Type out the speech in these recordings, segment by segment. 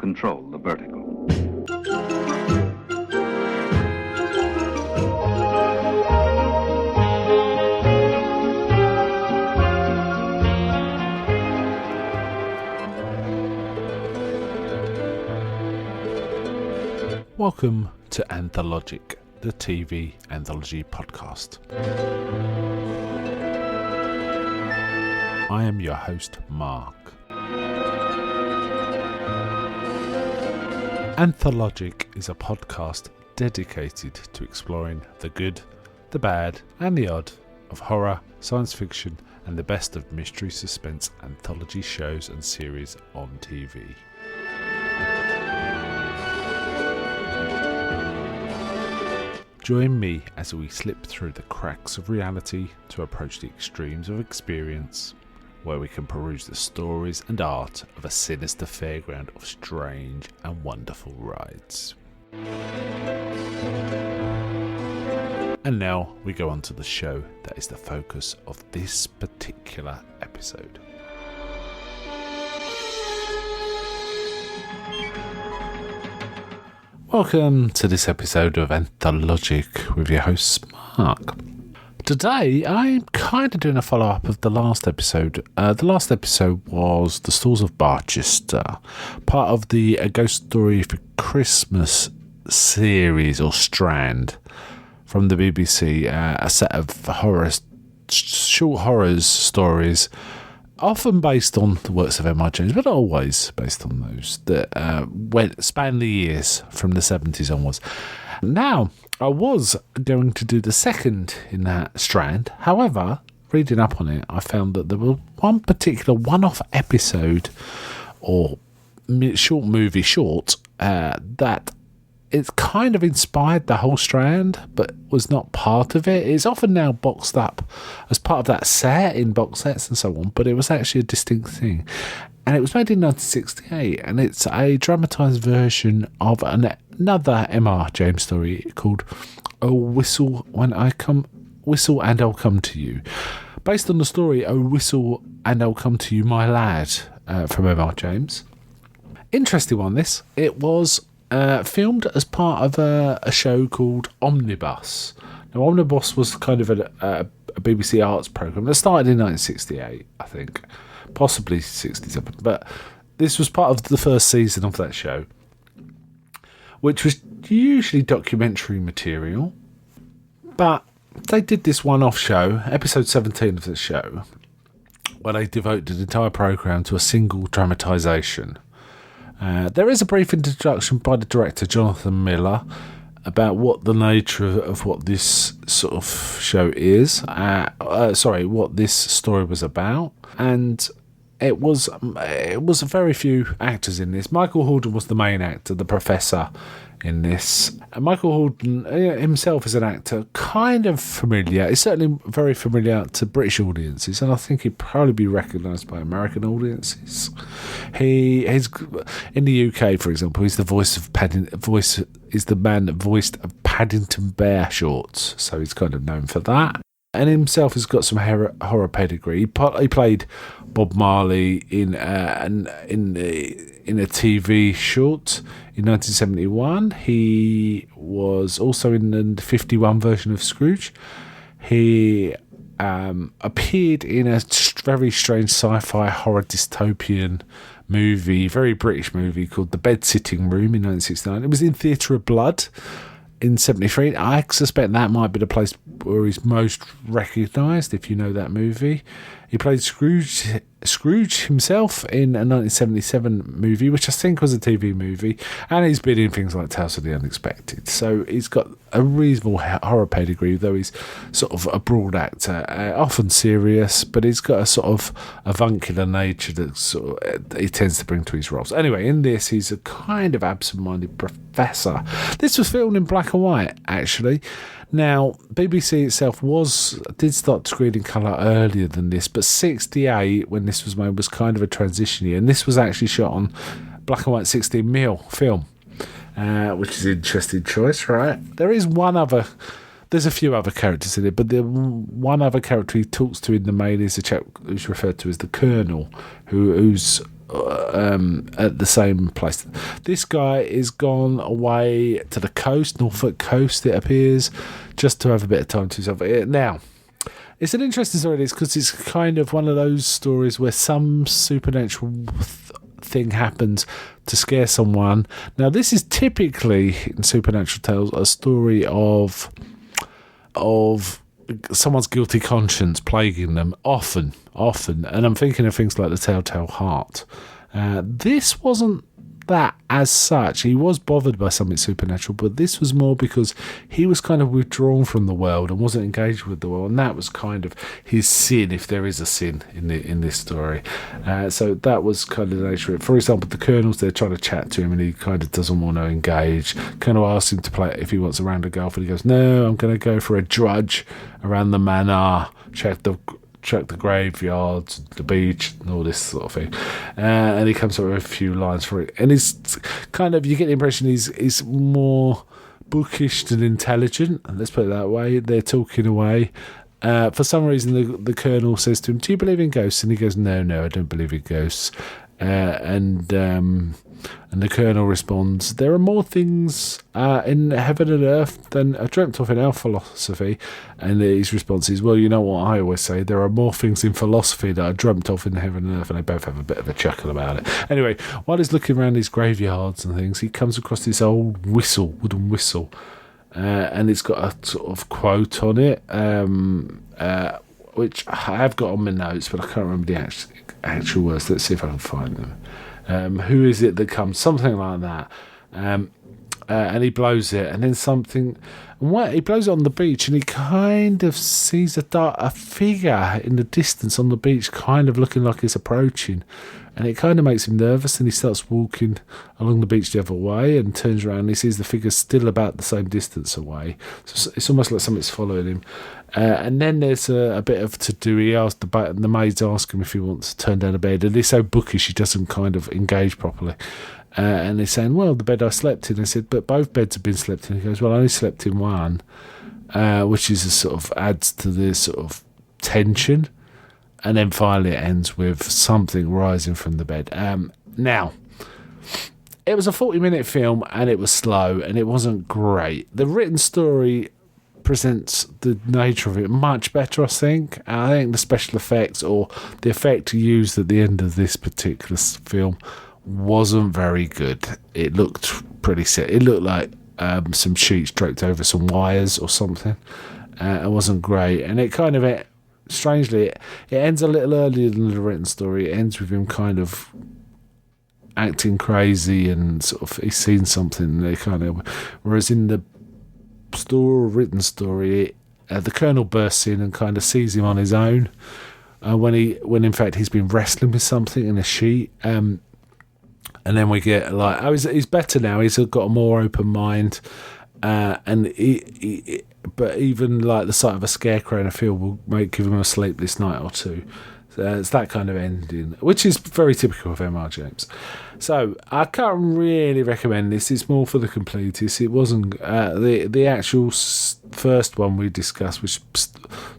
control the vertical. Welcome to Anthologic, the TV anthology podcast. I am your host, Mark. Anthologic is a podcast dedicated to exploring the good, the bad, and the odd of horror, science fiction, and the best of mystery suspense anthology shows and series on TV. Join me as we slip through the cracks of reality to approach the extremes of experience, where we can peruse the stories and art of a sinister fairground of strange and wonderful rides. And now we go on to the show that is the focus of this particular episode. Welcome to this episode of Anthologic with your host, Mark. Today, I'm kind of doing a follow-up of the last episode. The last episode was The Stalls of Barchester, part of the A Ghost Story for Christmas series or strand from the BBC, a set of short horrors stories, often based on the works of M.R. James, but not always based on those that span the years from the 70s onwards. Now, I was going to do the second in that strand. However, reading up on it, I found that there was one particular one-off episode or short movie that it's kind of inspired the whole strand, but was not part of it. It's often now boxed up as part of that set in box sets and so on, but it was actually a distinct thing. And it was made in 1968, and it's a dramatised version of another M.R. James story called Oh Whistle and I'll Come to You, based on the story Oh Whistle and I'll Come to You, My Lad, from M.R. James. Interesting one, this. It was filmed as part of a show called Omnibus. Now, Omnibus was kind of a BBC Arts programme that started in 1968, I think. Possibly 67, but this was part of the first season of that show, which was usually documentary material, but they did this one-off show, episode 17 of the show, where they devoted the entire programme to a single dramatisation. There is a brief introduction by the director, Jonathan Miller, about what the nature of what this sort of show is, what this story was about, and it was very few actors in this. Michael Hordern was the main actor, the professor in this. And Michael Hordern himself is an actor kind of familiar. He's certainly very familiar to British audiences, and I think he'd probably be recognised by American audiences. He's in the UK, for example. He's the is the man that voiced Paddington Bear shorts, so he's kind of known for that. And himself has got some horror pedigree. He played Bob Marley in a TV short in 1971. He was also in the 51 version of Scrooge. He appeared in a very strange sci-fi horror dystopian movie, very British movie called The Bed-Sitting Room in 1969. It was in Theatre of Blood in 1973. I suspect that might be the place where he's most recognised, if you know that movie. He played Scrooge himself in a 1977 movie, which I think was a TV movie, and he's been in things like Tales of the Unexpected. So he's got a reasonable horror pedigree, though he's sort of a broad actor, often serious, but he's got a sort of avuncular nature that he tends to bring to his roles. Anyway, in this, he's a kind of absent-minded professor. This was filmed in black and white, actually. Now, BBC itself did start to screen in colour earlier than this, but 68, when this was made, was kind of a transition year, and this was actually shot on black and white 16mm film, which is an interesting choice, right? There's a few other characters in it, but the one other character he talks to in the main is a chap who's referred to as the Colonel, who's at the same place. This guy is gone away to the coast, Norfolk coast, it appears, just to have a bit of time to himself. Now, it's an interesting story because it's kind of one of those stories where some supernatural thing happens to scare someone. Now, this is typically, in supernatural tales, a story of someone's guilty conscience plaguing them, often, and I'm thinking of things like the Telltale Heart. This wasn't that as such. He was bothered by something supernatural, but this was more because he was kind of withdrawn from the world and wasn't engaged with the world, and that was kind of his sin, if there is a sin in this story. So that was kind of the nature of it. For example, the Colonel's there trying to chat to him, and he kind of doesn't want to engage. Colonel asks him to play if he wants a round of golf, and he goes, "No, I'm going to go for a drudge around the manor, check the graveyards, the beach, and all this sort of thing." And he comes up with a few lines for it. And he's kind of, you get the impression he's more bookish than intelligent. Let's put it that way. They're talking away. For some reason, the Colonel says to him, "Do you believe in ghosts?" And he goes, No, I don't believe in ghosts. And the Colonel responds, "There are more things in heaven and earth than are dreamt of in our philosophy." And his response is, "Well, you know what I always say, there are more things in philosophy that are dreamt of in heaven and earth." And they both have a bit of a chuckle about it. Anyway, while he's looking around these graveyards and things, he comes across this old wooden whistle. And it's got a sort of quote on it, which I have got on my notes, but I can't remember the actual words. Let's see if I can find them. Who is it that comes? Something like that. And he blows it, and then something. He blows it on the beach, and he kind of sees a figure in the distance on the beach, kind of looking like it's approaching, and it kind of makes him nervous. And he starts walking along the beach the other way, and turns around, and he sees the figure still about the same distance away. So it's almost like something's following him. And then there's a bit of to do. He asked the maids ask him if he wants to turn down a bed, and he's so bookish he doesn't kind of engage properly. And they're saying, "Well, the bed I slept in." I said, "But both beds have been slept in." He goes, "Well, I only slept in one," which is a sort of adds to the sort of tension. And then finally it ends with something rising from the bed. Now, it was a 40-minute film, and it was slow, and it wasn't great. The written story presents the nature of it much better, I think. I think the special effects, or the effect used at the end of this particular film, wasn't very good. It looked pretty set. It looked like some sheets draped over some wires or something. It wasn't great, and it kind of, strangely, it ends a little earlier than the written story. It ends with him kind of acting crazy, and sort of he's seen something. They kind of, whereas in the written story, the Colonel bursts in and kind of sees him on his own, when in fact he's been wrestling with something in a sheet. And then we get like, he's better now. He's got a more open mind, and but even like the sight of a scarecrow in a field will give him a sleepless night or two. It's that kind of ending, which is very typical of M.R. James. So I can't really recommend this. It's more for the completists. It wasn't the actual first one we discussed, which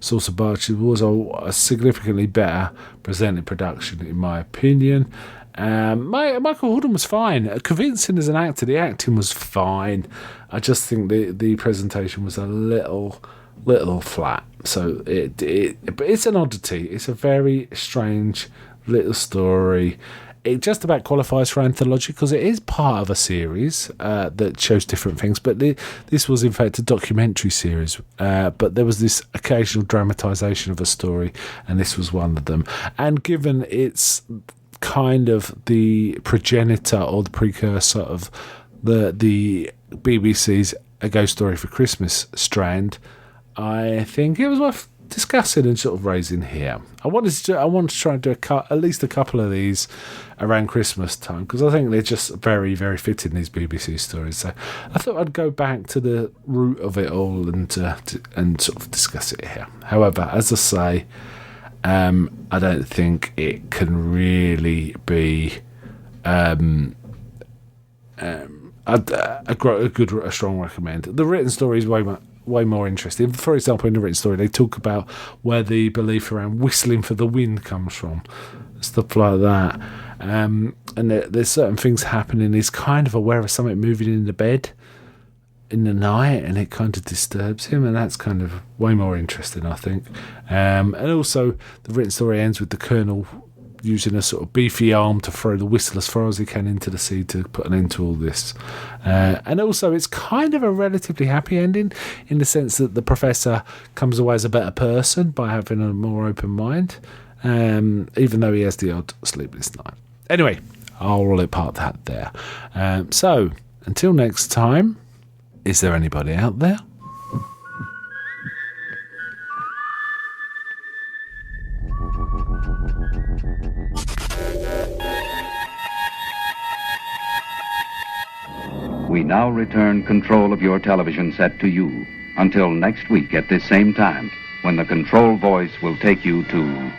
Source of Barges, was a significantly better presented production, in my opinion. Michael Hordern was fine, convincing as an actor. The acting was fine. I just think the presentation was a little flat. So but it's an oddity. It's a very strange little story. It just about qualifies for anthology because it is part of a series that shows different things. But this was in fact a documentary series. But there was this occasional dramatisation of a story, and this was one of them. And given its kind of the progenitor or the precursor of the BBC's A Ghost Story for Christmas strand, I think it was worth discussing and sort of raising here. I want to try and do at least a couple of these around Christmas time, because I think they're just very, very fitting, these BBC stories. So I thought I'd go back to the root of it all and sort of discuss it here. However, as I say, I don't think it can really be a strong recommend. The written story is way more interesting. For example, in the written story, they talk about where the belief around whistling for the wind comes from, stuff like that. And there's certain things happening. He's kind of aware of something moving in the bed in the night, and it kind of disturbs him, and that's kind of way more interesting, I think. And also, the written story ends with the Colonel using a sort of beefy arm to throw the whistle as far as he can into the sea to put an end to all this. And also, it's kind of a relatively happy ending in the sense that the Professor comes away as a better person by having a more open mind, even though he has the odd sleepless night. Anyway, I'll roll it part that there. So, until next time, is there anybody out there? We now return control of your television set to you. Until next week at this same time, when the control voice will take you to